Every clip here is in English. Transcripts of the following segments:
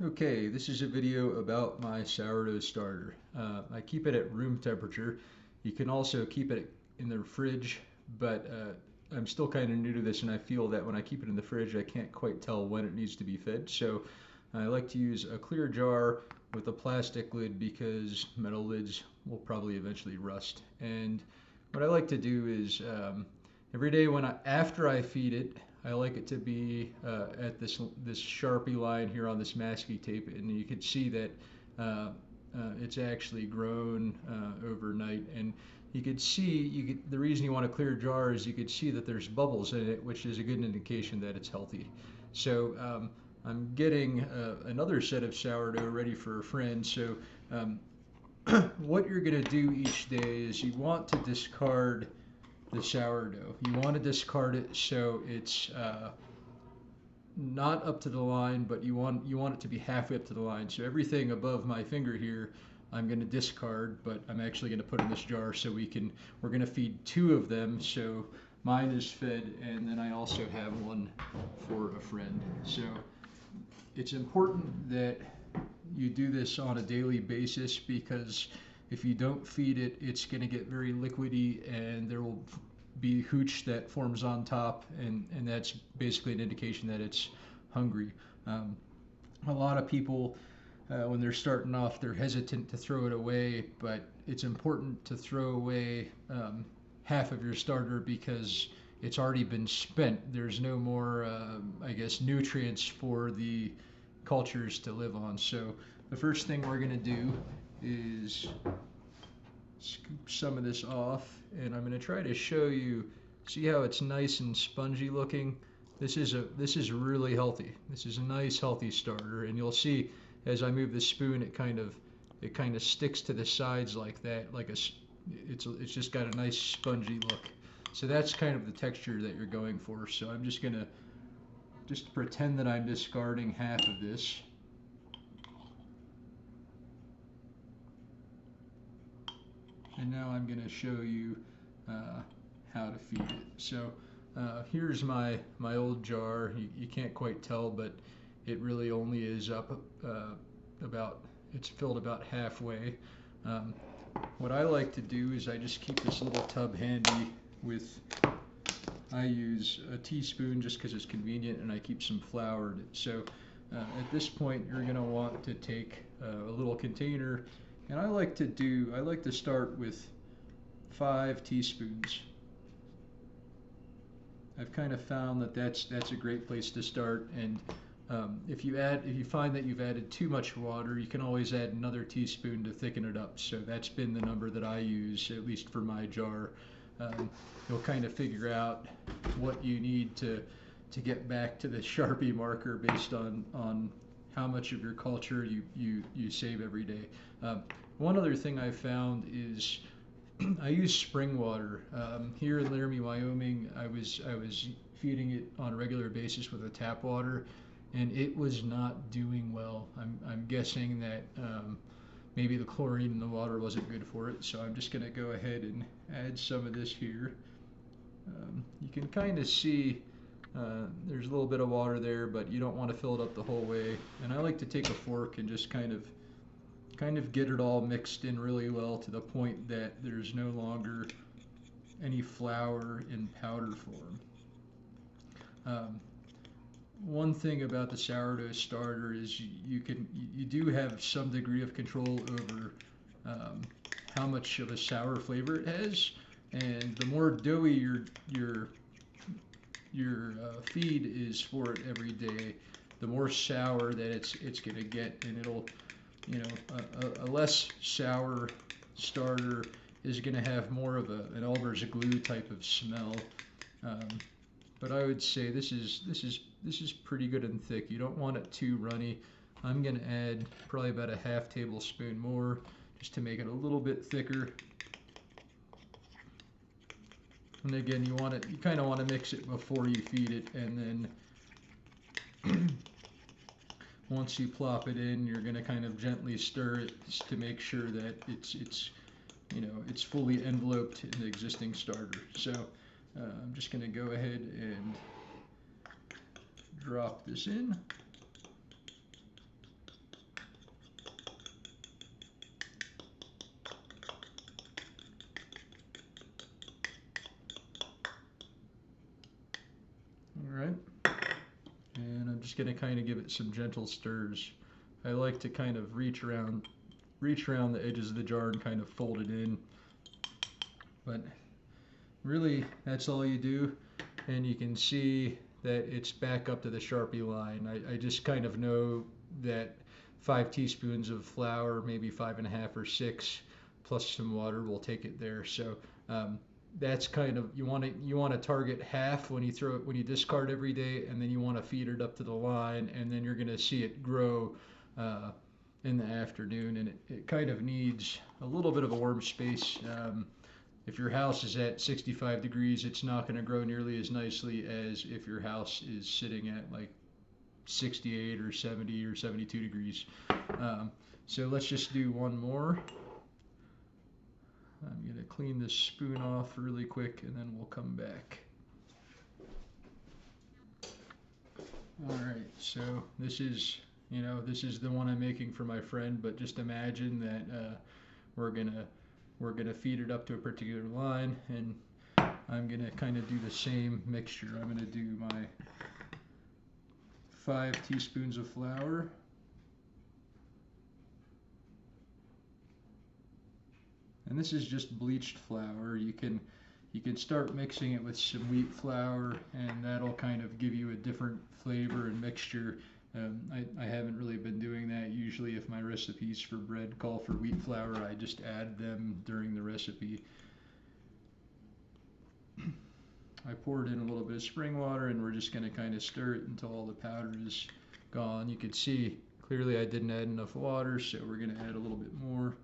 Okay, this is a video about my sourdough starter. I keep it at room temperature. You can also keep it in the fridge, but I'm still kind of new to this and I feel that when I keep it in the fridge, I can't quite tell when it needs to be fed. So I like to use a clear jar with a plastic lid because metal lids will probably eventually rust. And what I like to do is every day after I feed it, I like it to be at this Sharpie line here on this masking tape, and you can see that it's actually grown overnight. And you could see the reason you want a clear jar is you could see that there's bubbles in it, which is a good indication that it's healthy. So I'm getting another set of sourdough ready for a friend. So um, what you're going to do each day is you want to discard the sourdough. You want to discard it so it's not up to the line, but you want it to be halfway up to the line. So everything above my finger here, I'm going to discard, but I'm actually going to put in this jar so we're going to feed two of them. So mine is fed, and then I also have one for a friend. So it's important that you do this on a daily basis because if you don't feed it, it's going to get very liquidy and there will be hooch that forms on top, and that's basically an indication that it's hungry. Um, a lot of people, when they're starting off, they're hesitant to throw it away, but it's important to throw away half of your starter because it's already been spent. There's no more, I guess, nutrients for the cultures to live on. So the first thing we're going to do is scoop some of this off, and I'm going to try to show you. See how it's nice and spongy looking? This is really healthy. This is a nice healthy starter, and you'll see as I move the spoon, it kind of sticks to the sides like that, it's just got a nice spongy look. So that's kind of the texture that you're going for. So I'm just gonna just pretend that I'm discarding half of this. And now I'm going to show you uh, how to feed it. So here's my old jar. You can't quite tell, but it really only is up about, it's filled about halfway. Um, what I like to do is I just keep this little tub handy with, I use a teaspoon just because it's convenient, and I keep some flour in it. So at this point, you're going to want to take a little container, and I like to start with 5 teaspoons. I've kind of found that that's a great place to start. And if you find that you've added too much water, you can always add another teaspoon to thicken it up. So that's been the number that I use, at least for my jar. You'll kind of figure out what you need to get back to the Sharpie marker based on how much of your culture you save every day. One other thing I found is I use spring water. Here in Laramie, Wyoming, I was feeding it on a regular basis with a tap water, and it was not doing well. I'm guessing that maybe the chlorine in the water wasn't good for it. So I'm just going to go ahead and add some of this here. You can kind of see there's a little bit of water there, but you don't want to fill it up the whole way. And I like to take a fork and just kind of get it all mixed in really well to the point that there's no longer any flour in powder form. Um, One thing about the sourdough starter is you do have some degree of control over um, how much of a sour flavor it has, and the more doughy your feed is for it every day, the more sour that it's gonna get, and it'll, a less sour starter is going to have more of an Elmer's glue type of smell. Um, but I would say this is pretty good and thick. You don't want it too runny. I'm going to add probably about a half tablespoon more just to make it a little bit thicker. And again, you kind of want to mix it before you feed it, and then once you plop it in, you're going to kind of gently stir it to make sure that it's fully enveloped in the existing starter. So I'm just going to go ahead and drop this in. just going to kind of give it some gentle stirs. I like to kind of reach around the edges of the jar and kind of fold it in. But really, that's all you do, and you can see that it's back up to the Sharpie line. I just kind of know that 5 teaspoons of flour, maybe 5.5 or 6, plus some water will take it there. So that's kind of, you want to target half when you discard every day, and then you want to feed it up to the line, and then you're going to see it grow in the afternoon, and it kind of needs a little bit of a warm space. If your house is at 65 degrees, it's not going to grow nearly as nicely as if your house is sitting at like 68 or 70 or 72 degrees. So let's just do one more. I'm going to clean this spoon off really quick, and then we'll come back. All right, so this is the one I'm making for my friend, but just imagine that we're gonna feed it up to a particular line, and I'm gonna kind of do the same mixture. I'm gonna do my 5 teaspoons of flour, and this is just bleached flour. You can start mixing it with some wheat flour, and that'll kind of give you a different flavor and mixture. I haven't really been doing that. Usually if my recipes for bread call for wheat flour, I just add them during the recipe. I poured in a little bit of spring water, and we're just going to kind of stir it until all the powder is gone. You can see clearly I didn't add enough water, so we're going to add a little bit more.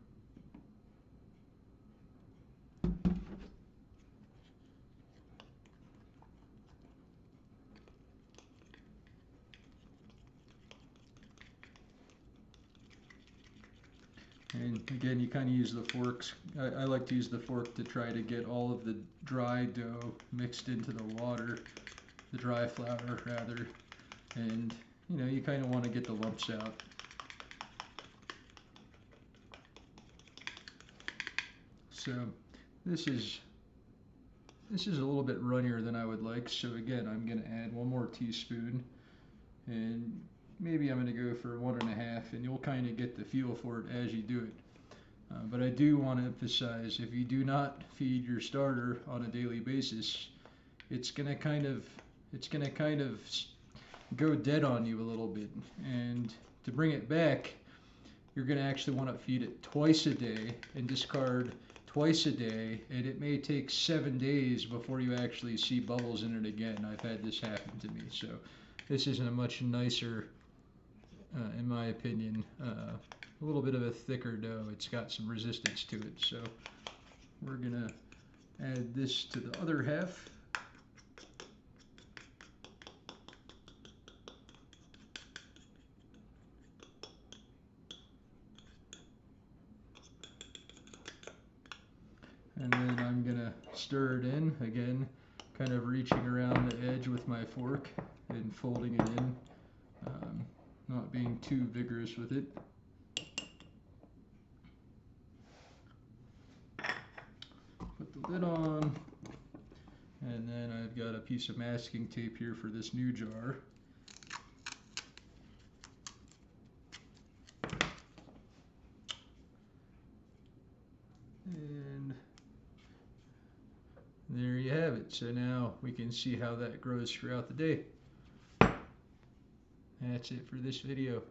And again, you kind of use the forks. I like to use the fork to try to get all of the dry dough mixed into the water, the dry flour rather, and you kind of want to get the lumps out. So this is a little bit runnier than I would like, so again, I'm going to add 1 more teaspoon, and maybe I'm going to go for 1.5, and you'll kind of get the feel for it as you do it. But I do want to emphasize, if you do not feed your starter on a daily basis, it's going to kind of go dead on you a little bit. And to bring it back, you're going to actually want to feed it twice a day and discard twice a day, and it may take 7 days before you actually see bubbles in it again. I've had this happen to me, so this is a much nicer, in my opinion, a little bit of a thicker dough. It's got some resistance to it, so we're gonna add this to the other half. And then I'm gonna stir it in again, kind of reaching around the edge with my fork and folding it in, not being too vigorous with it. Put the lid on, and then I've got a piece of masking tape here for this new jar. And there you have it. So now we can see how that grows throughout the day. That's it for this video.